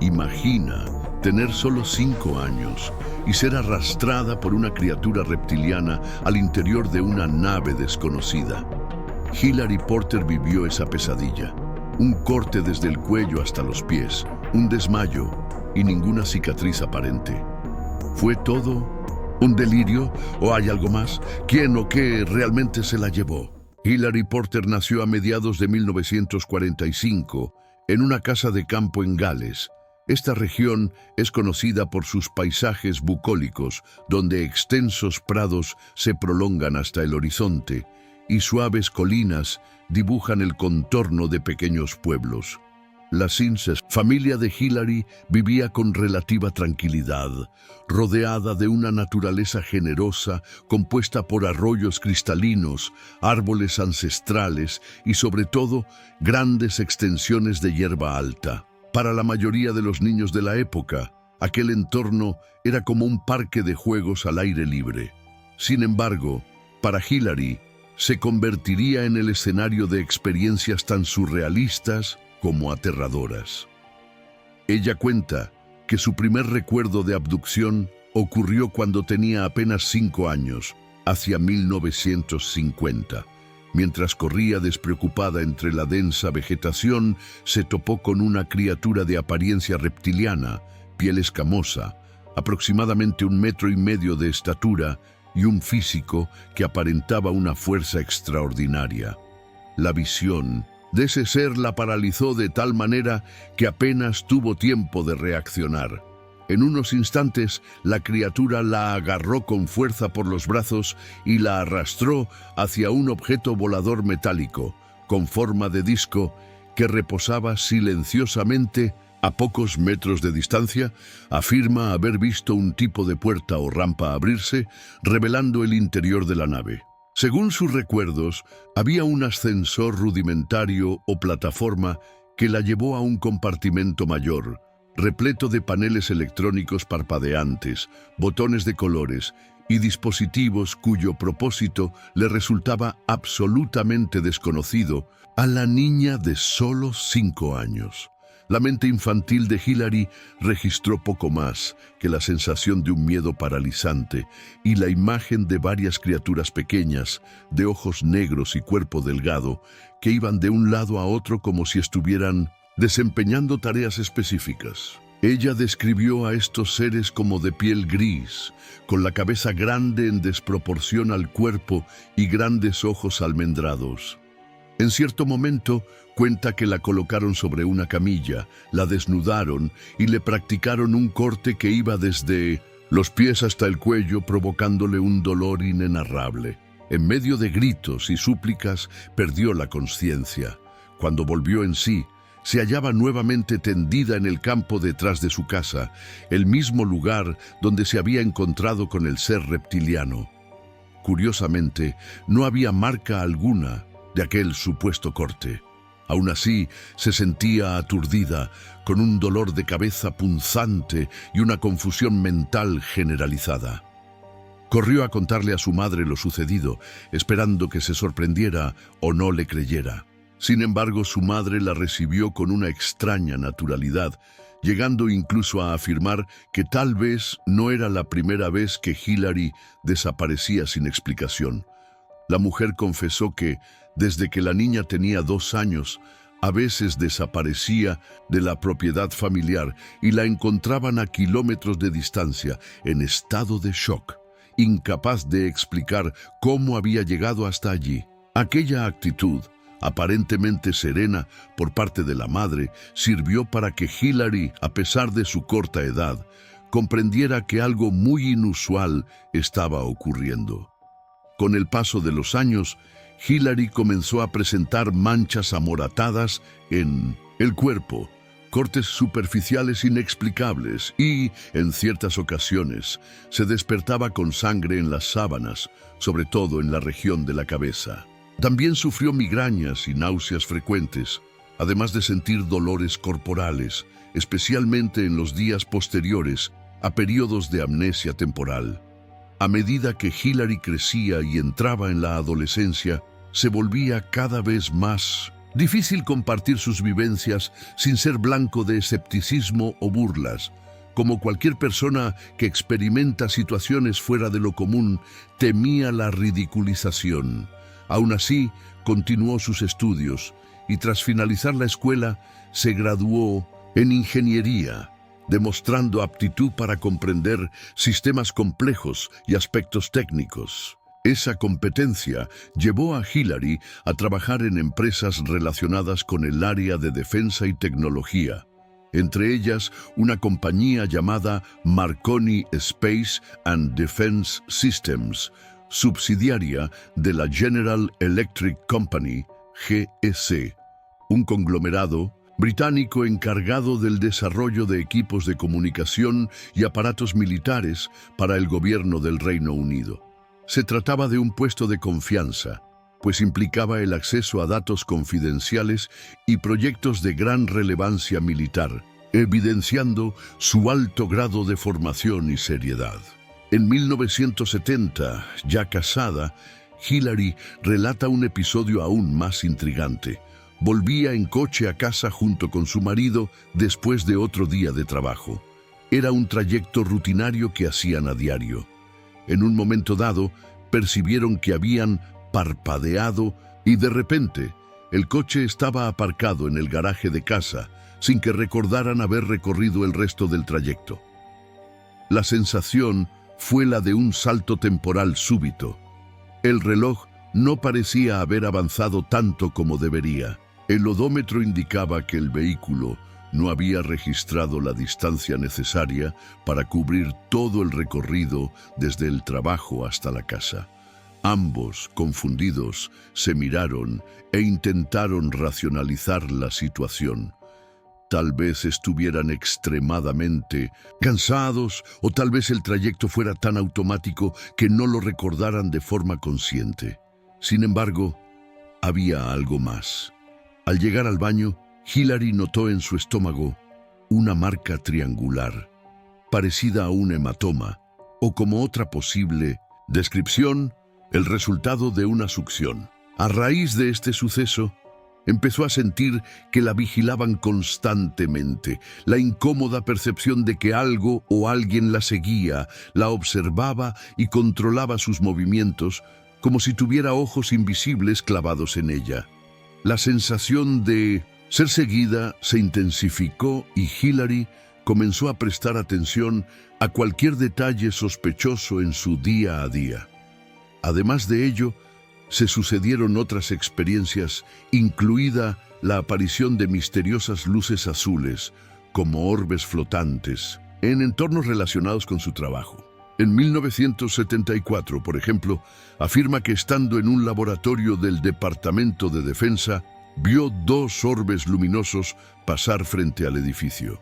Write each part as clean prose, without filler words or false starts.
Imagina tener solo 5 años y ser arrastrada por una criatura reptiliana al interior de una nave desconocida. Hilary Porter vivió esa pesadilla. Un corte desde el cuello hasta los pies, un desmayo y ninguna cicatriz aparente. ¿Fue todo un delirio o hay algo más? ¿Quién o qué realmente se la llevó? Hilary Porter nació a mediados de 1945 en una casa de campo en Gales. Esta región es conocida por sus paisajes bucólicos, donde extensos prados se prolongan hasta el horizonte y suaves colinas dibujan el contorno de pequeños pueblos. La Sincess, familia de Hilary, vivía con relativa tranquilidad, rodeada de una naturaleza generosa compuesta por arroyos cristalinos, árboles ancestrales y sobre todo grandes extensiones de hierba alta. Para la mayoría de los niños de la época, aquel entorno era como un parque de juegos al aire libre. Sin embargo, para Hilary, se convertiría en el escenario de experiencias tan surrealistas como aterradoras. Ella cuenta que su primer recuerdo de abducción ocurrió cuando tenía apenas 5 años, hacia 1950. Mientras corría despreocupada entre la densa vegetación, se topó con una criatura de apariencia reptiliana, piel escamosa, aproximadamente 1,5 metros de estatura y un físico que aparentaba una fuerza extraordinaria. La visión de ese ser la paralizó de tal manera que apenas tuvo tiempo de reaccionar. En unos instantes, la criatura la agarró con fuerza por los brazos y la arrastró hacia un objeto volador metálico, con forma de disco, que reposaba silenciosamente a pocos metros de distancia. Afirma haber visto un tipo de puerta o rampa abrirse, revelando el interior de la nave. Según sus recuerdos, había un ascensor rudimentario o plataforma que la llevó a un compartimento mayor, repleto de paneles electrónicos parpadeantes, botones de colores y dispositivos cuyo propósito le resultaba absolutamente desconocido a la niña de solo 5 años. La mente infantil de Hilary registró poco más que la sensación de un miedo paralizante y la imagen de varias criaturas pequeñas, de ojos negros y cuerpo delgado, que iban de un lado a otro como si estuvieran desempeñando tareas específicas. Ella describió a estos seres como de piel gris, con la cabeza grande en desproporción al cuerpo y grandes ojos almendrados. En cierto momento, cuenta que la colocaron sobre una camilla, la desnudaron y le practicaron un corte que iba desde los pies hasta el cuello, provocándole un dolor inenarrable. En medio de gritos y súplicas, perdió la conciencia. Cuando volvió en sí, se hallaba nuevamente tendida en el campo detrás de su casa, el mismo lugar donde se había encontrado con el ser reptiliano. Curiosamente, no había marca alguna de aquel supuesto corte. Aún así, se sentía aturdida, con un dolor de cabeza punzante y una confusión mental generalizada. Corrió a contarle a su madre lo sucedido, esperando que se sorprendiera o no le creyera. Sin embargo, su madre la recibió con una extraña naturalidad, llegando incluso a afirmar que tal vez no era la primera vez que Hilary desaparecía sin explicación. La mujer confesó que, desde que la niña tenía 2 años, a veces desaparecía de la propiedad familiar y la encontraban a kilómetros de distancia, en estado de shock, incapaz de explicar cómo había llegado hasta allí. Aquella actitud, aparentemente serena por parte de la madre, sirvió para que Hilary, a pesar de su corta edad, comprendiera que algo muy inusual estaba ocurriendo. Con el paso de los años, Hilary comenzó a presentar manchas amoratadas en el cuerpo, cortes superficiales inexplicables y, en ciertas ocasiones, se despertaba con sangre en las sábanas, sobre todo en la región de la cabeza. También sufrió migrañas y náuseas frecuentes, además de sentir dolores corporales, especialmente en los días posteriores a periodos de amnesia temporal. A medida que Hilary crecía y entraba en la adolescencia, se volvía cada vez más Difícil compartir sus vivencias sin ser blanco de escepticismo o burlas. Como cualquier persona que experimenta situaciones fuera de lo común, temía la ridiculización. Aún así, continuó sus estudios y tras finalizar la escuela, se graduó en ingeniería, demostrando aptitud para comprender sistemas complejos y aspectos técnicos. Esa competencia llevó a Hillary a trabajar en empresas relacionadas con el área de defensa y tecnología, entre ellas una compañía llamada Marconi Space and Defense Systems, subsidiaria de la General Electric Company, GEC, un conglomerado británico encargado del desarrollo de equipos de comunicación y aparatos militares para el gobierno del Reino Unido. Se trataba de un puesto de confianza, pues implicaba el acceso a datos confidenciales y proyectos de gran relevancia militar, evidenciando su alto grado de formación y seriedad. En 1970, ya casada, Hillary relata un episodio aún más intrigante. Volvía en coche a casa junto con su marido después de otro día de trabajo. Era un trayecto rutinario que hacían a diario. En un momento dado, percibieron que habían parpadeado y de repente, el coche estaba aparcado en el garaje de casa, sin que recordaran haber recorrido el resto del trayecto. La sensación fue la de un salto temporal súbito. El reloj no parecía haber avanzado tanto como debería. El odómetro indicaba que el vehículo no había registrado la distancia necesaria para cubrir todo el recorrido desde el trabajo hasta la casa. Ambos, confundidos, se miraron e intentaron racionalizar la situación. Tal vez estuvieran extremadamente cansados o tal vez el trayecto fuera tan automático que no lo recordaran de forma consciente. Sin embargo, había algo más. Al llegar al baño, Hillary notó en su estómago una marca triangular, parecida a un hematoma, o como otra posible descripción, el resultado de una succión. A raíz de este suceso, empezó a sentir que la vigilaban constantemente, la incómoda percepción de que algo o alguien la seguía, la observaba y controlaba sus movimientos, como si tuviera ojos invisibles clavados en ella. La sensación de ser seguida se intensificó y Hillary comenzó a prestar atención a cualquier detalle sospechoso en su día a día. Además de ello, se sucedieron otras experiencias, incluida la aparición de misteriosas luces azules, como orbes flotantes, en entornos relacionados con su trabajo. En 1974, por ejemplo, afirma que estando en un laboratorio del Departamento de Defensa, vio 2 orbes luminosos pasar frente al edificio.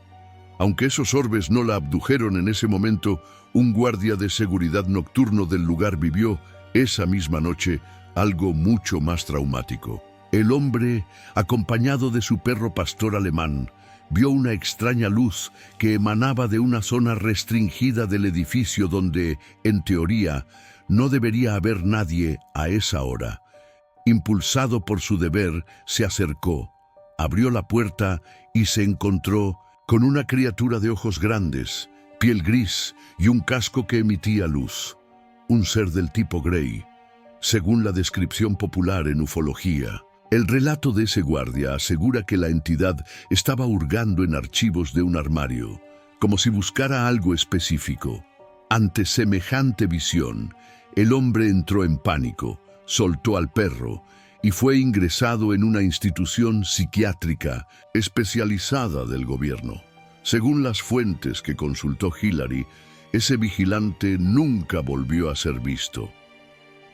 Aunque esos orbes no la abdujeron en ese momento, un guardia de seguridad nocturno del lugar vivió, esa misma noche, algo mucho más traumático. El hombre, acompañado de su perro pastor alemán, vio una extraña luz que emanaba de una zona restringida del edificio donde, en teoría, no debería haber nadie a esa hora. Impulsado por su deber, se acercó, abrió la puerta y se encontró con una criatura de ojos grandes, piel gris y un casco que emitía luz. Un ser del tipo Grey, según la descripción popular en ufología. El relato de ese guardia asegura que la entidad estaba hurgando en archivos de un armario, como si buscara algo específico. Ante semejante visión, el hombre entró en pánico, soltó al perro y fue ingresado en una institución psiquiátrica especializada del gobierno. Según las fuentes que consultó Hillary, ese vigilante nunca volvió a ser visto.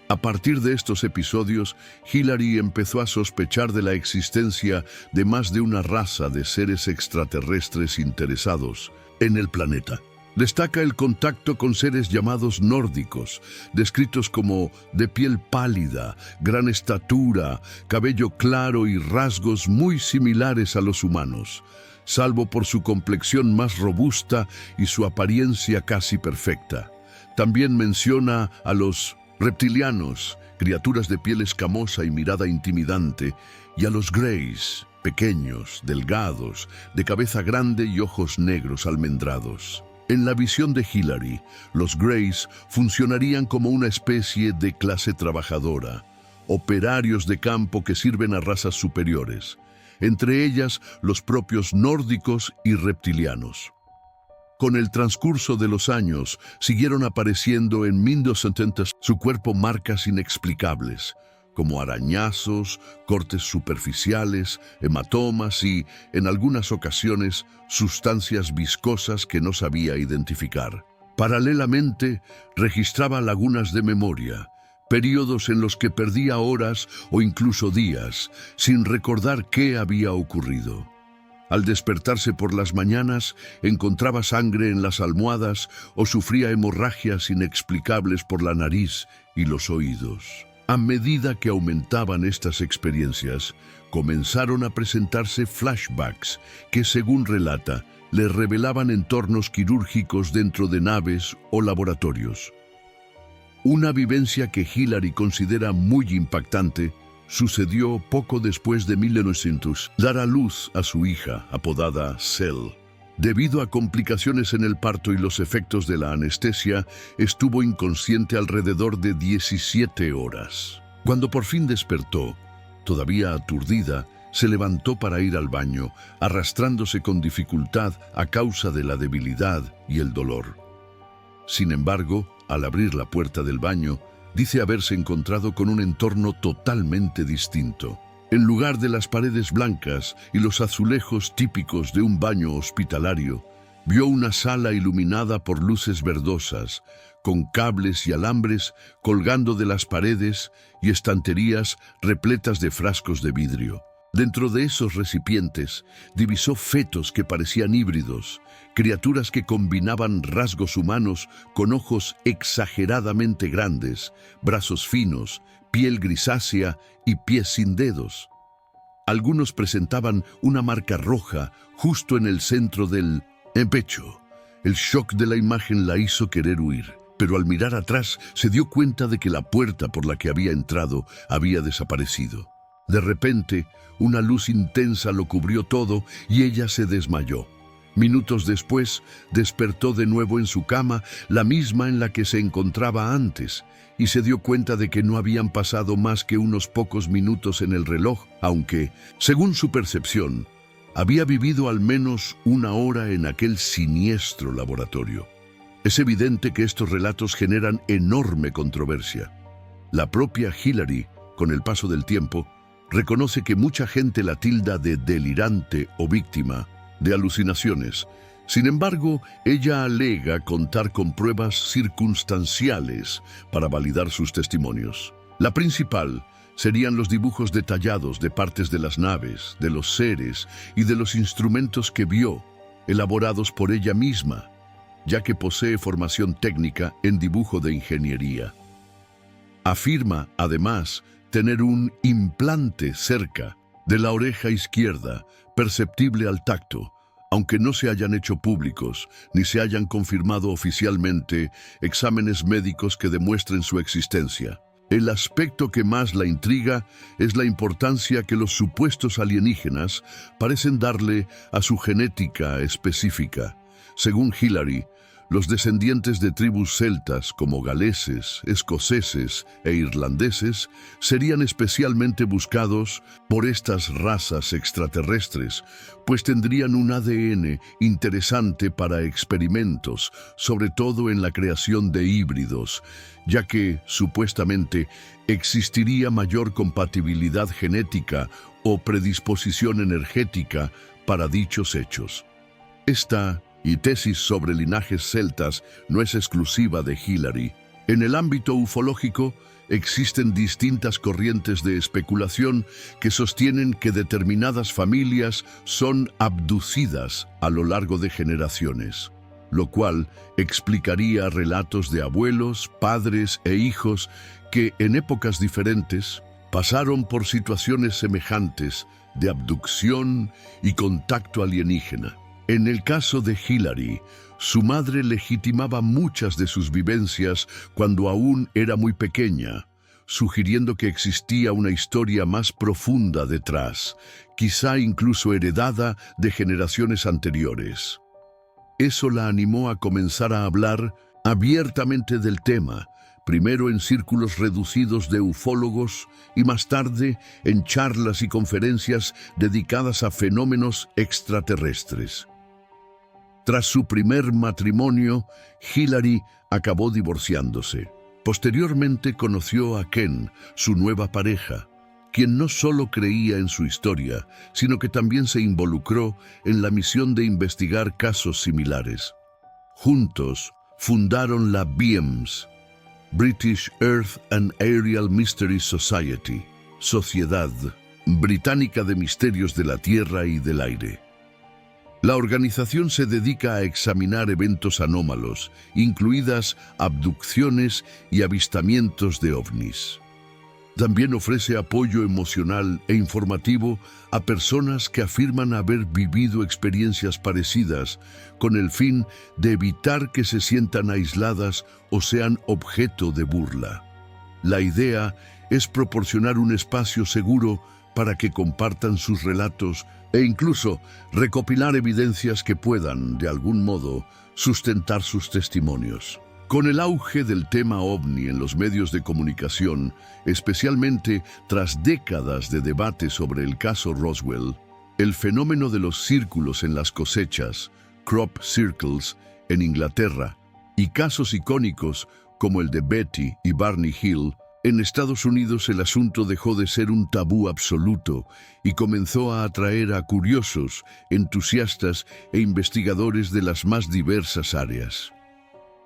A partir de estos episodios, Hillary empezó a sospechar de la existencia de más de una raza de seres extraterrestres interesados en el planeta. Destaca el contacto con seres llamados nórdicos, descritos como de piel pálida, gran estatura, cabello claro y rasgos muy similares a los humanos, salvo por su complexión más robusta y su apariencia casi perfecta. También menciona a los reptilianos, criaturas de piel escamosa y mirada intimidante, y a los Greys, pequeños, delgados, de cabeza grande y ojos negros almendrados. En la visión de Hillary, los Greys funcionarían como una especie de clase trabajadora, operarios de campo que sirven a razas superiores, entre ellas los propios nórdicos y reptilianos. Con el transcurso de los años, siguieron apareciendo en 1270 su cuerpo marcas inexplicables, como arañazos, cortes superficiales, hematomas y, en algunas ocasiones, sustancias viscosas que no sabía identificar. Paralelamente, registraba lagunas de memoria, periodos en los que perdía horas o incluso días, sin recordar qué había ocurrido. Al despertarse por las mañanas, encontraba sangre en las almohadas o sufría hemorragias inexplicables por la nariz y los oídos. A medida que aumentaban estas experiencias, comenzaron a presentarse flashbacks que, según relata, le revelaban entornos quirúrgicos dentro de naves o laboratorios. Una vivencia que Hillary considera muy impactante sucedió poco después de 1900 dar a luz a su hija, apodada Cell. Debido a complicaciones en el parto y los efectos de la anestesia, estuvo inconsciente alrededor de 17 horas. Cuando por fin despertó, todavía aturdida, se levantó para ir al baño, arrastrándose con dificultad a causa de la debilidad y el dolor. Sin embargo, al abrir la puerta del baño, dice haberse encontrado con un entorno totalmente distinto. En lugar de las paredes blancas y los azulejos típicos de un baño hospitalario, vio una sala iluminada por luces verdosas, con cables y alambres colgando de las paredes y estanterías repletas de frascos de vidrio. Dentro de esos recipientes divisó fetos que parecían híbridos, criaturas que combinaban rasgos humanos con ojos exageradamente grandes, brazos finos, piel grisácea y pies sin dedos. Algunos presentaban una marca roja justo en el centro del pecho. El shock de la imagen la hizo querer huir, pero al mirar atrás se dio cuenta de que la puerta por la que había entrado había desaparecido. De repente, una luz intensa lo cubrió todo y ella se desmayó. Minutos después, despertó de nuevo en su cama, la misma en la que se encontraba antes, y se dio cuenta de que no habían pasado más que unos pocos minutos en el reloj, aunque, según su percepción, había vivido al menos una hora en aquel siniestro laboratorio. Es evidente que estos relatos generan enorme controversia. La propia Hillary, con el paso del tiempo, reconoce que mucha gente la tilda de delirante o víctima de alucinaciones. Sin embargo, ella alega contar con pruebas circunstanciales para validar sus testimonios. La principal serían los dibujos detallados de partes de las naves, de los seres y de los instrumentos que vio, elaborados por ella misma, ya que posee formación técnica en dibujo de ingeniería. Afirma, además, tener un implante cerca de la oreja izquierda, perceptible al tacto, aunque no se hayan hecho públicos ni se hayan confirmado oficialmente exámenes médicos que demuestren su existencia. El aspecto que más la intriga es la importancia que los supuestos alienígenas parecen darle a su genética específica. Según Hillary, los descendientes de tribus celtas como galeses, escoceses e irlandeses serían especialmente buscados por estas razas extraterrestres, pues tendrían un ADN interesante para experimentos, sobre todo en la creación de híbridos, ya que, supuestamente, existiría mayor compatibilidad genética o predisposición energética para dichos hechos. Esta tesis sobre linajes celtas no es exclusiva de Hillary. En el ámbito ufológico existen distintas corrientes de especulación que sostienen que determinadas familias son abducidas a lo largo de generaciones, lo cual explicaría relatos de abuelos, padres e hijos que en épocas diferentes pasaron por situaciones semejantes de abducción y contacto alienígena. En el caso de Hillary, su madre legitimaba muchas de sus vivencias cuando aún era muy pequeña. sugiriendo que existía una historia más profunda detrás, quizá incluso heredada de generaciones anteriores. Eso la animó a comenzar a hablar abiertamente del tema, primero en círculos reducidos de ufólogos y más tarde en charlas y conferencias dedicadas a fenómenos extraterrestres. Tras su primer matrimonio, Hilary acabó divorciándose. Posteriormente conoció a Ken, su nueva pareja, quien no solo creía en su historia, sino que también se involucró en la misión de investigar casos similares. Juntos fundaron la BEAMS, British Earth and Aerial Mystery Society, Sociedad Británica de Misterios de la Tierra y del Aire. La organización se dedica a examinar eventos anómalos, incluidas abducciones y avistamientos de ovnis. También ofrece apoyo emocional e informativo a personas que afirman haber vivido experiencias parecidas, con el fin de evitar que se sientan aisladas o sean objeto de burla. La idea es proporcionar un espacio seguro para que compartan sus relatos e incluso recopilar evidencias que puedan, de algún modo, sustentar sus testimonios. Con el auge del tema ovni en los medios de comunicación, especialmente tras décadas de debate sobre el caso Roswell, el fenómeno de los círculos en las cosechas, crop circles, en Inglaterra, y casos icónicos como el de Betty y Barney Hill, en Estados Unidos el asunto dejó de ser un tabú absoluto y comenzó a atraer a curiosos, entusiastas e investigadores de las más diversas áreas.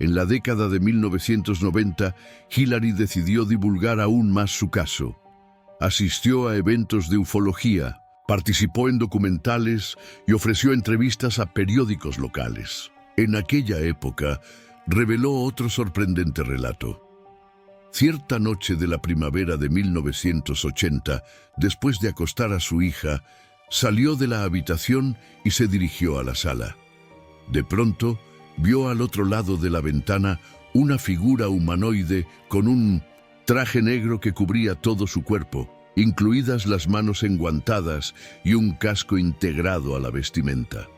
En la década de 1990, Hilary decidió divulgar aún más su caso. Asistió a eventos de ufología, participó en documentales y ofreció entrevistas a periódicos locales. En aquella época, reveló otro sorprendente relato. Cierta noche de la primavera de 1980, después de acostar a su hija, salió de la habitación y se dirigió a la sala. De pronto, vio al otro lado de la ventana una figura humanoide con un traje negro que cubría todo su cuerpo, incluidas las manos enguantadas y un casco integrado a la vestimenta.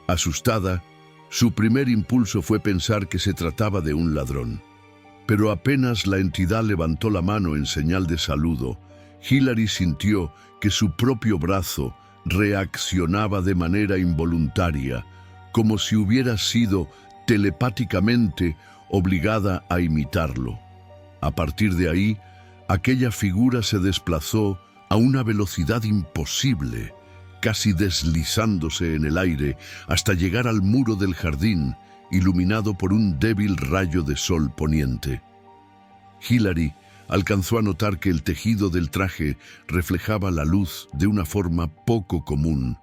Asustada, su primer impulso fue pensar que se trataba de un ladrón. Pero apenas la entidad levantó la mano en señal de saludo, Hilary sintió que su propio brazo reaccionaba de manera involuntaria, como si hubiera sido telepáticamente obligada a imitarlo. A partir de ahí, aquella figura se desplazó a una velocidad imposible, casi deslizándose en el aire hasta llegar al muro del jardín, iluminado por un débil rayo de sol poniente. Hilary alcanzó a notar que el tejido del traje reflejaba la luz de una forma poco común,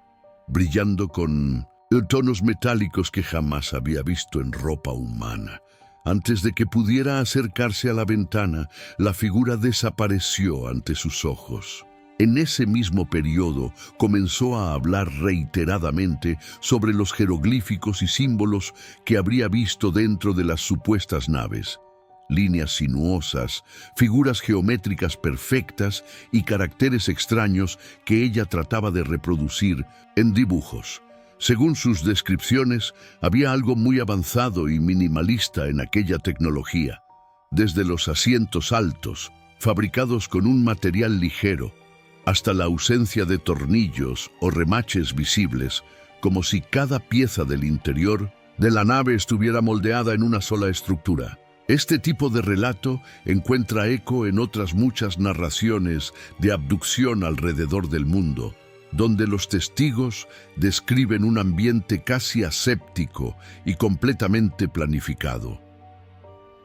brillando con tonos metálicos que jamás había visto en ropa humana. Antes de que pudiera acercarse a la ventana, la figura desapareció ante sus ojos. En ese mismo periodo comenzó a hablar reiteradamente sobre los jeroglíficos y símbolos que habría visto dentro de las supuestas naves. Líneas sinuosas, figuras geométricas perfectas y caracteres extraños que ella trataba de reproducir en dibujos. Según sus descripciones, había algo muy avanzado y minimalista en aquella tecnología. Desde los asientos altos, fabricados con un material ligero, hasta la ausencia de tornillos o remaches visibles, como si cada pieza del interior de la nave estuviera moldeada en una sola estructura. Este tipo de relato encuentra eco en otras muchas narraciones de abducción alrededor del mundo, donde los testigos describen un ambiente casi aséptico y completamente planificado.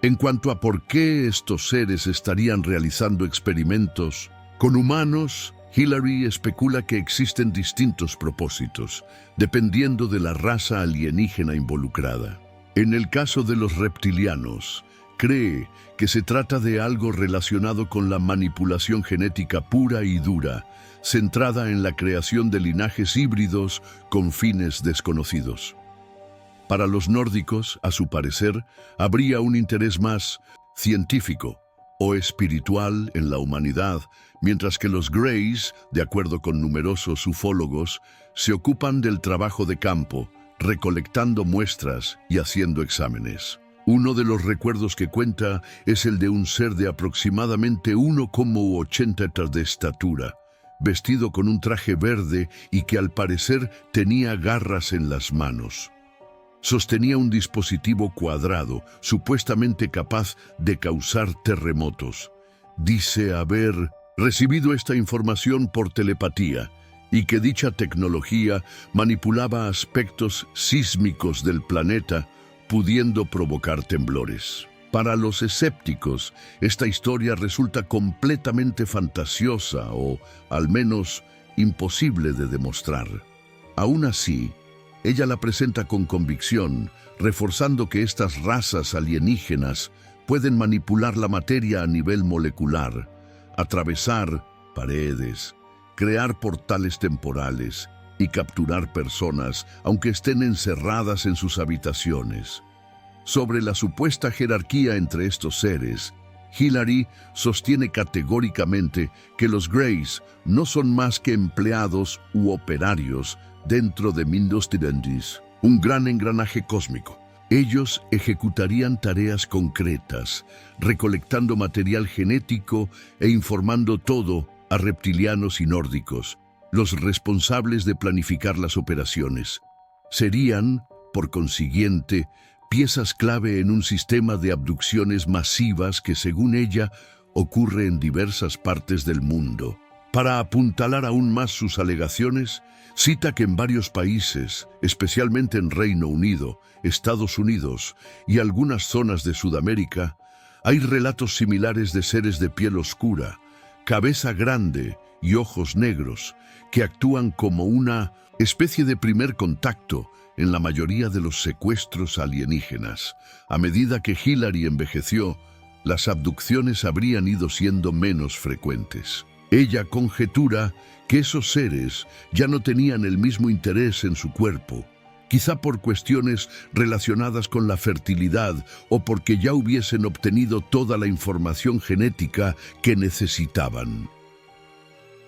En cuanto a por qué estos seres estarían realizando experimentos con humanos, Hilary especula que existen distintos propósitos, dependiendo de la raza alienígena involucrada. En el caso de los reptilianos, cree que se trata de algo relacionado con la manipulación genética pura y dura, centrada en la creación de linajes híbridos con fines desconocidos. Para los nórdicos, a su parecer, habría un interés más científico o espiritual en la humanidad, mientras que los Greys, de acuerdo con numerosos ufólogos, se ocupan del trabajo de campo, recolectando muestras y haciendo exámenes. Uno de los recuerdos que cuenta es el de un ser de aproximadamente 1,80 metros de estatura, vestido con un traje verde y que al parecer tenía garras en las manos. Sostenía un dispositivo cuadrado, supuestamente capaz de causar terremotos. Dice haber recibido esta información por telepatía y que dicha tecnología manipulaba aspectos sísmicos del planeta, pudiendo provocar temblores. Para los escépticos, esta historia resulta completamente fantasiosa o, al menos, imposible de demostrar. Aún así, ella la presenta con convicción, reforzando que estas razas alienígenas pueden manipular la materia a nivel molecular, atravesar paredes, crear portales temporales y capturar personas, aunque estén encerradas en sus habitaciones. Sobre la supuesta jerarquía entre estos seres, Hilary sostiene categóricamente que los Greys no son más que empleados u operarios dentro de Mindos Tirendis, un gran engranaje cósmico. Ellos ejecutarían tareas concretas, recolectando material genético e informando todo a reptilianos y nórdicos, los responsables de planificar las operaciones. Serían, por consiguiente, piezas clave en un sistema de abducciones masivas que, según ella, ocurre en diversas partes del mundo. Para apuntalar aún más sus alegaciones, cita que en varios países, especialmente en Reino Unido, Estados Unidos y algunas zonas de Sudamérica, hay relatos similares de seres de piel oscura, cabeza grande y ojos negros, que actúan como una especie de primer contacto en la mayoría de los secuestros alienígenas. A medida que Hilary envejeció, las abducciones habrían ido siendo menos frecuentes. Ella conjetura que esos seres ya no tenían el mismo interés en su cuerpo, quizá por cuestiones relacionadas con la fertilidad o porque ya hubiesen obtenido toda la información genética que necesitaban.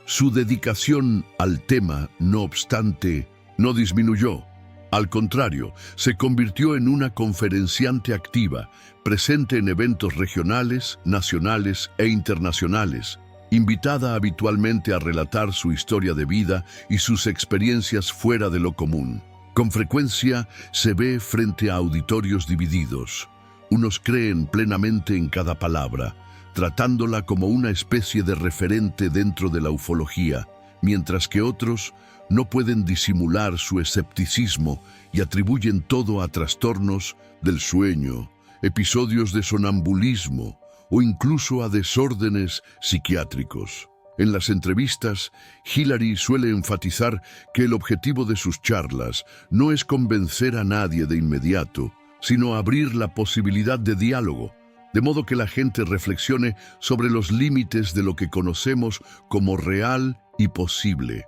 Su dedicación al tema, no obstante, no disminuyó. Al contrario, se convirtió en una conferenciante activa, presente en eventos regionales, nacionales e internacionales, invitada habitualmente a relatar su historia de vida y sus experiencias fuera de lo común. Con frecuencia se ve frente a auditorios divididos. Unos creen plenamente en cada palabra, tratándola como una especie de referente dentro de la ufología, mientras que otros no pueden disimular su escepticismo y atribuyen todo a trastornos del sueño, episodios de sonambulismo o incluso a desórdenes psiquiátricos. En las entrevistas, Hilary suele enfatizar que el objetivo de sus charlas no es convencer a nadie de inmediato, sino abrir la posibilidad de diálogo, de modo que la gente reflexione sobre los límites de lo que conocemos como real y posible.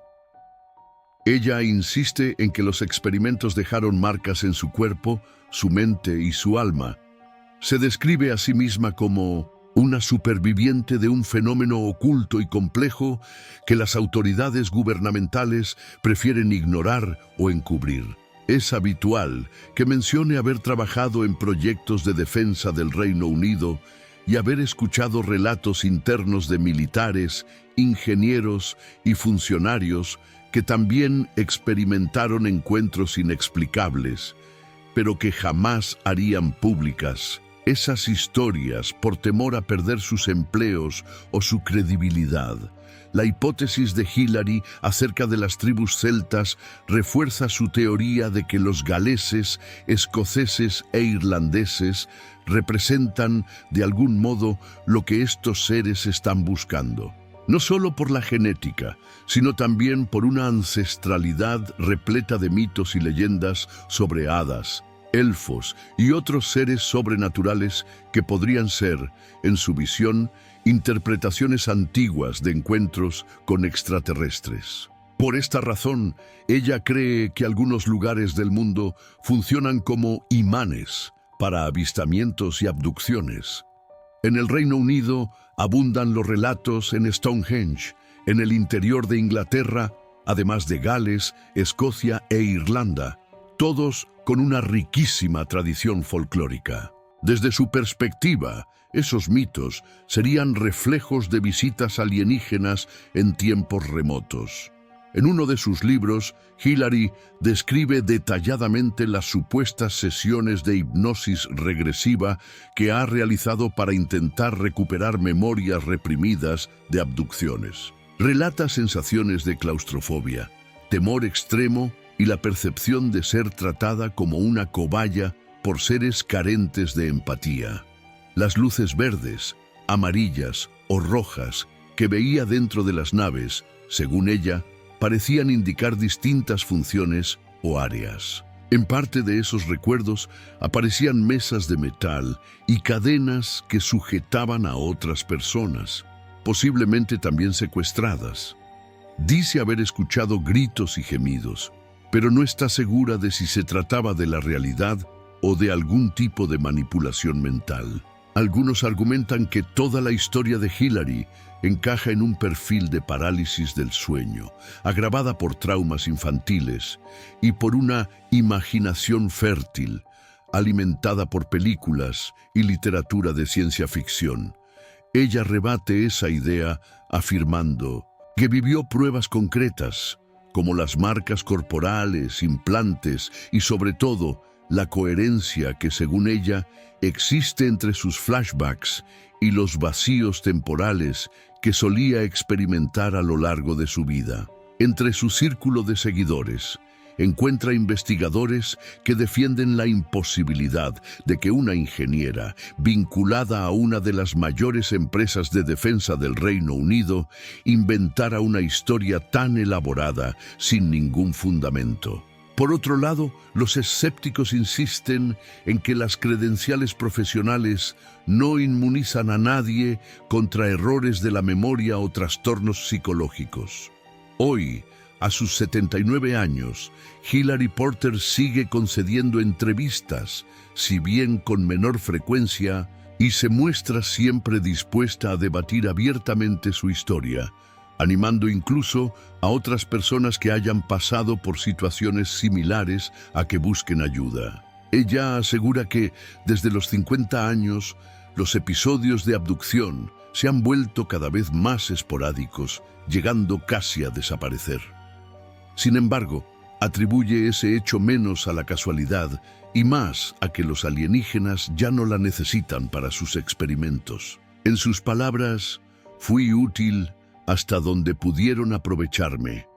Ella insiste en que los experimentos dejaron marcas en su cuerpo, su mente y su alma. Se describe a sí misma como una superviviente de un fenómeno oculto y complejo que las autoridades gubernamentales prefieren ignorar o encubrir. Es habitual que mencione haber trabajado en proyectos de defensa del Reino Unido y haber escuchado relatos internos de militares, ingenieros y funcionarios que también experimentaron encuentros inexplicables, pero que jamás harían públicas esas historias por temor a perder sus empleos o su credibilidad. La hipótesis de Hilary acerca de las tribus celtas refuerza su teoría de que los galeses, escoceses e irlandeses representan de algún modo lo que estos seres están buscando. No solo por la genética, sino también por una ancestralidad repleta de mitos y leyendas sobre hadas, elfos y otros seres sobrenaturales que podrían ser, en su visión, interpretaciones antiguas de encuentros con extraterrestres. Por esta razón, ella cree que algunos lugares del mundo funcionan como imanes para avistamientos y abducciones. En el Reino Unido abundan los relatos en Stonehenge, en el interior de Inglaterra, además de Gales, Escocia e Irlanda, todos con una riquísima tradición folclórica. Desde su perspectiva, esos mitos serían reflejos de visitas alienígenas en tiempos remotos. En uno de sus libros, Hilary describe detalladamente las supuestas sesiones de hipnosis regresiva que ha realizado para intentar recuperar memorias reprimidas de abducciones. Relata sensaciones de claustrofobia, temor extremo y la percepción de ser tratada como una cobaya por seres carentes de empatía. Las luces verdes, amarillas o rojas que veía dentro de las naves, según ella, parecían indicar distintas funciones o áreas. En parte de esos recuerdos aparecían mesas de metal y cadenas que sujetaban a otras personas, posiblemente también secuestradas. Dice haber escuchado gritos y gemidos, pero no está segura de si se trataba de la realidad o de algún tipo de manipulación mental. Algunos argumentan que toda la historia de Hilary encaja en un perfil de parálisis del sueño, agravada por traumas infantiles y por una imaginación fértil, alimentada por películas y literatura de ciencia ficción. Ella rebate esa idea afirmando que vivió pruebas concretas, como las marcas corporales, implantes y sobre todo la coherencia que, según ella, existe entre sus flashbacks y los vacíos temporales que solía experimentar a lo largo de su vida. Entre su círculo de seguidores, encuentra investigadores que defienden la imposibilidad de que una ingeniera vinculada a una de las mayores empresas de defensa del Reino Unido inventara una historia tan elaborada sin ningún fundamento. Por otro lado, los escépticos insisten en que las credenciales profesionales no inmunizan a nadie contra errores de la memoria o trastornos psicológicos. Hoy, a sus 79 años, Hilary Porter sigue concediendo entrevistas, si bien con menor frecuencia, y se muestra siempre dispuesta a debatir abiertamente su historia, animando incluso a otras personas que hayan pasado por situaciones similares a que busquen ayuda. Ella asegura que, desde los 50 años, los episodios de abducción se han vuelto cada vez más esporádicos, llegando casi a desaparecer. Sin embargo, atribuye ese hecho menos a la casualidad y más a que los alienígenas ya no la necesitan para sus experimentos. En sus palabras, fui útil hasta donde pudieron aprovecharme.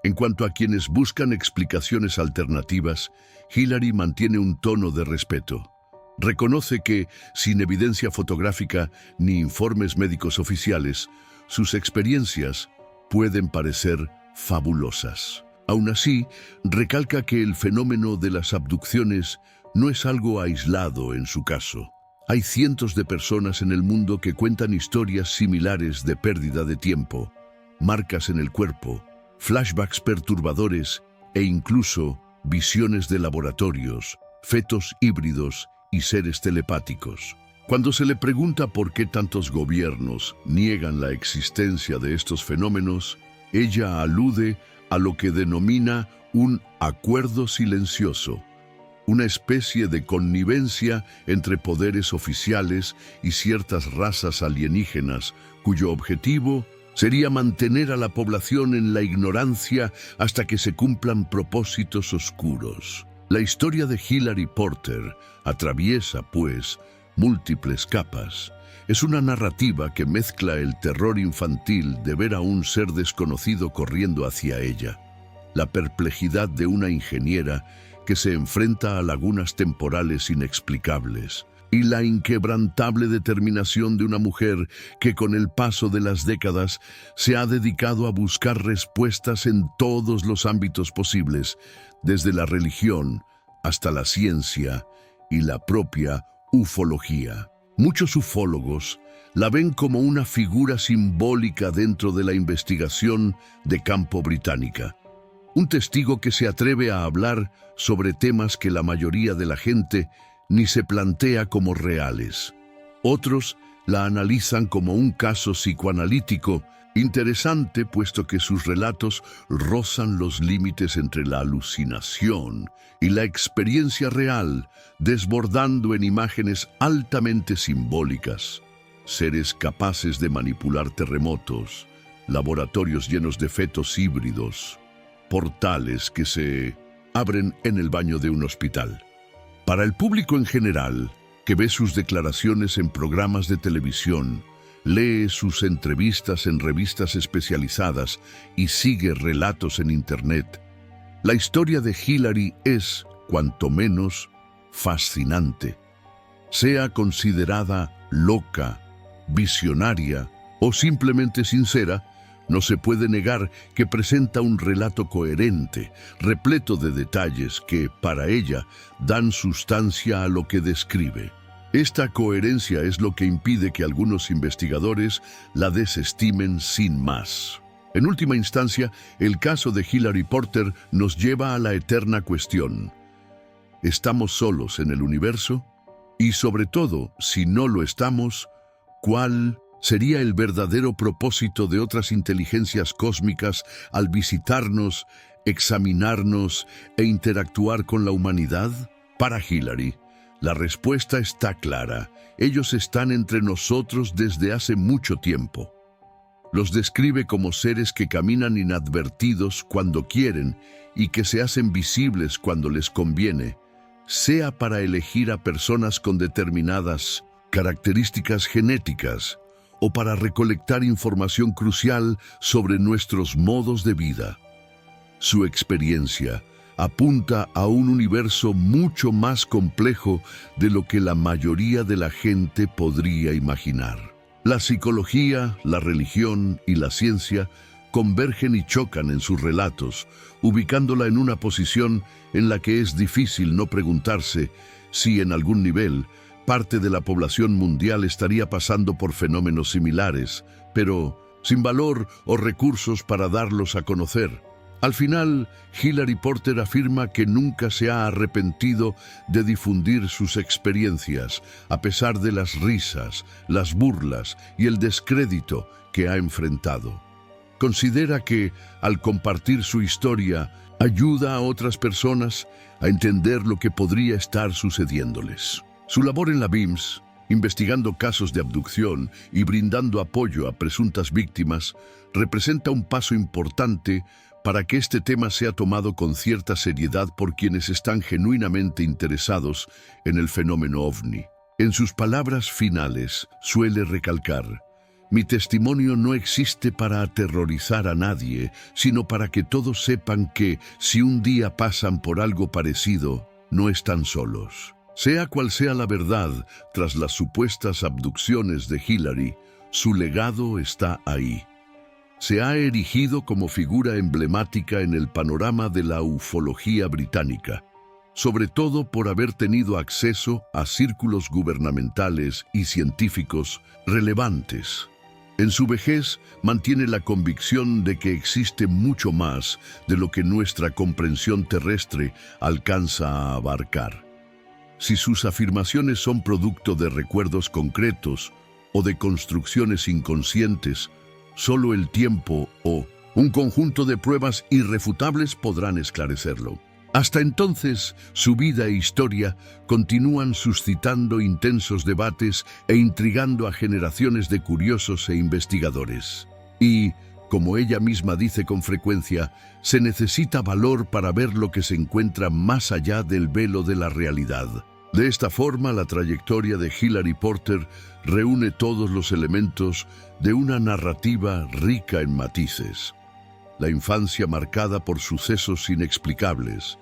En cuanto a quienes buscan explicaciones alternativas, Hilary mantiene un tono de respeto. Reconoce que, sin evidencia fotográfica ni informes médicos oficiales, sus experiencias pueden parecer fabulosas. Aún así, recalca que el fenómeno de las abducciones no es algo aislado en su caso. Hay cientos de personas en el mundo que cuentan historias similares de pérdida de tiempo, marcas en el cuerpo, flashbacks perturbadores e incluso visiones de laboratorios, fetos híbridos y seres telepáticos. Cuando se le pregunta por qué tantos gobiernos niegan la existencia de estos fenómenos, ella alude a lo que denomina un acuerdo silencioso, una especie de connivencia entre poderes oficiales y ciertas razas alienígenas, cuyo objetivo sería mantener a la población en la ignorancia hasta que se cumplan propósitos oscuros. La historia de Hilary Porter atraviesa, pues, múltiples capas. Es una narrativa que mezcla el terror infantil de ver a un ser desconocido corriendo hacia ella, la perplejidad de una ingeniera que se enfrenta a lagunas temporales inexplicables, y la inquebrantable determinación de una mujer que con el paso de las décadas se ha dedicado a buscar respuestas en todos los ámbitos posibles, desde la religión hasta la ciencia y la propia ufología. Muchos ufólogos la ven como una figura simbólica dentro de la investigación de campo británica. Un testigo que se atreve a hablar sobre temas que la mayoría de la gente ni se plantea como reales. Otros la analizan como un caso psicoanalítico interesante, puesto que sus relatos rozan los límites entre la alucinación y la experiencia real, desbordando en imágenes altamente simbólicas. Seres capaces de manipular terremotos, laboratorios llenos de fetos híbridos, portales que se abren en el baño de un hospital. Para el público en general, que ve sus declaraciones en programas de televisión, lee sus entrevistas en revistas especializadas y sigue relatos en Internet, la historia de Hilary es, cuanto menos, fascinante. Sea considerada loca, visionaria o simplemente sincera, no se puede negar que presenta un relato coherente, repleto de detalles que, para ella, dan sustancia a lo que describe. Esta coherencia es lo que impide que algunos investigadores la desestimen sin más. En última instancia, el caso de Hilary Porter nos lleva a la eterna cuestión: ¿estamos solos en el universo? Y sobre todo, si no lo estamos, ¿cuál sería el verdadero propósito de otras inteligencias cósmicas al visitarnos, examinarnos e interactuar con la humanidad? Para Hilary, la respuesta está clara. Ellos están entre nosotros desde hace mucho tiempo. Los describe como seres que caminan inadvertidos cuando quieren y que se hacen visibles cuando les conviene, sea para elegir a personas con determinadas características genéticas o para recolectar información crucial sobre nuestros modos de vida. Su experiencia apunta a un universo mucho más complejo de lo que la mayoría de la gente podría imaginar. La psicología, la religión y la ciencia convergen y chocan en sus relatos, ubicándola en una posición en la que es difícil no preguntarse si en algún nivel parte de la población mundial estaría pasando por fenómenos similares, pero sin valor o recursos para darlos a conocer. Al final, Hilary Porter afirma que nunca se ha arrepentido de difundir sus experiencias, a pesar de las risas, las burlas y el descrédito que ha enfrentado. Considera que, al compartir su historia, ayuda a otras personas a entender lo que podría estar sucediéndoles. Su labor en la BIMSS, investigando casos de abducción y brindando apoyo a presuntas víctimas, representa un paso importante para que este tema sea tomado con cierta seriedad por quienes están genuinamente interesados en el fenómeno ovni. En sus palabras finales suele recalcar: mi testimonio no existe para aterrorizar a nadie, sino para que todos sepan que, si un día pasan por algo parecido, no están solos. Sea cual sea la verdad, tras las supuestas abducciones de Hilary, su legado está ahí. Se ha erigido como figura emblemática en el panorama de la ufología británica, sobre todo por haber tenido acceso a círculos gubernamentales y científicos relevantes. En su vejez, mantiene la convicción de que existe mucho más de lo que nuestra comprensión terrestre alcanza a abarcar. Si sus afirmaciones son producto de recuerdos concretos o de construcciones inconscientes, solo el tiempo o un conjunto de pruebas irrefutables podrán esclarecerlo. Hasta entonces, su vida e historia continúan suscitando intensos debates e intrigando a generaciones de curiosos e investigadores. Y, como ella misma dice con frecuencia, se necesita valor para ver lo que se encuentra más allá del velo de la realidad. De esta forma, la trayectoria de Hilary Porter reúne todos los elementos de una narrativa rica en matices. La infancia marcada por sucesos inexplicables,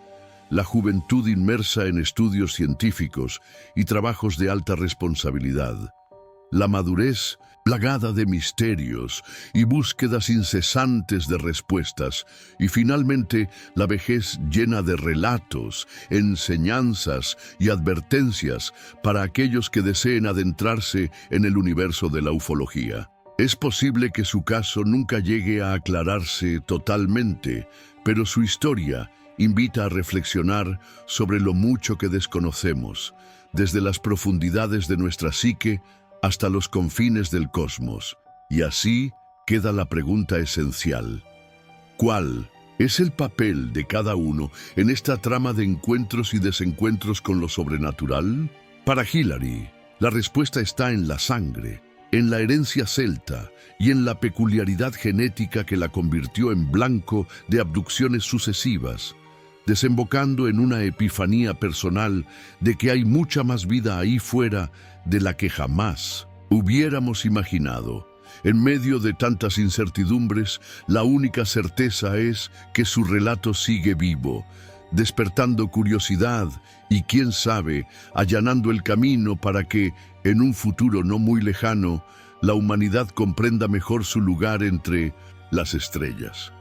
la juventud inmersa en estudios científicos y trabajos de alta responsabilidad, la madurez plagada de misterios y búsquedas incesantes de respuestas, y finalmente la vejez llena de relatos, enseñanzas y advertencias para aquellos que deseen adentrarse en el universo de la ufología. Es posible que su caso nunca llegue a aclararse totalmente, pero su historia invita a reflexionar sobre lo mucho que desconocemos, desde las profundidades de nuestra psique hasta los confines del cosmos. Y así queda la pregunta esencial: ¿cuál es el papel de cada uno en esta trama de encuentros y desencuentros con lo sobrenatural? Para Hilary, la respuesta está en la sangre, en la herencia celta y en la peculiaridad genética que la convirtió en blanco de abducciones sucesivas, desembocando en una epifanía personal de que hay mucha más vida ahí fuera de la que jamás hubiéramos imaginado. En medio de tantas incertidumbres, la única certeza es que su relato sigue vivo, despertando curiosidad y, quién sabe, allanando el camino para que, en un futuro no muy lejano, la humanidad comprenda mejor su lugar entre las estrellas.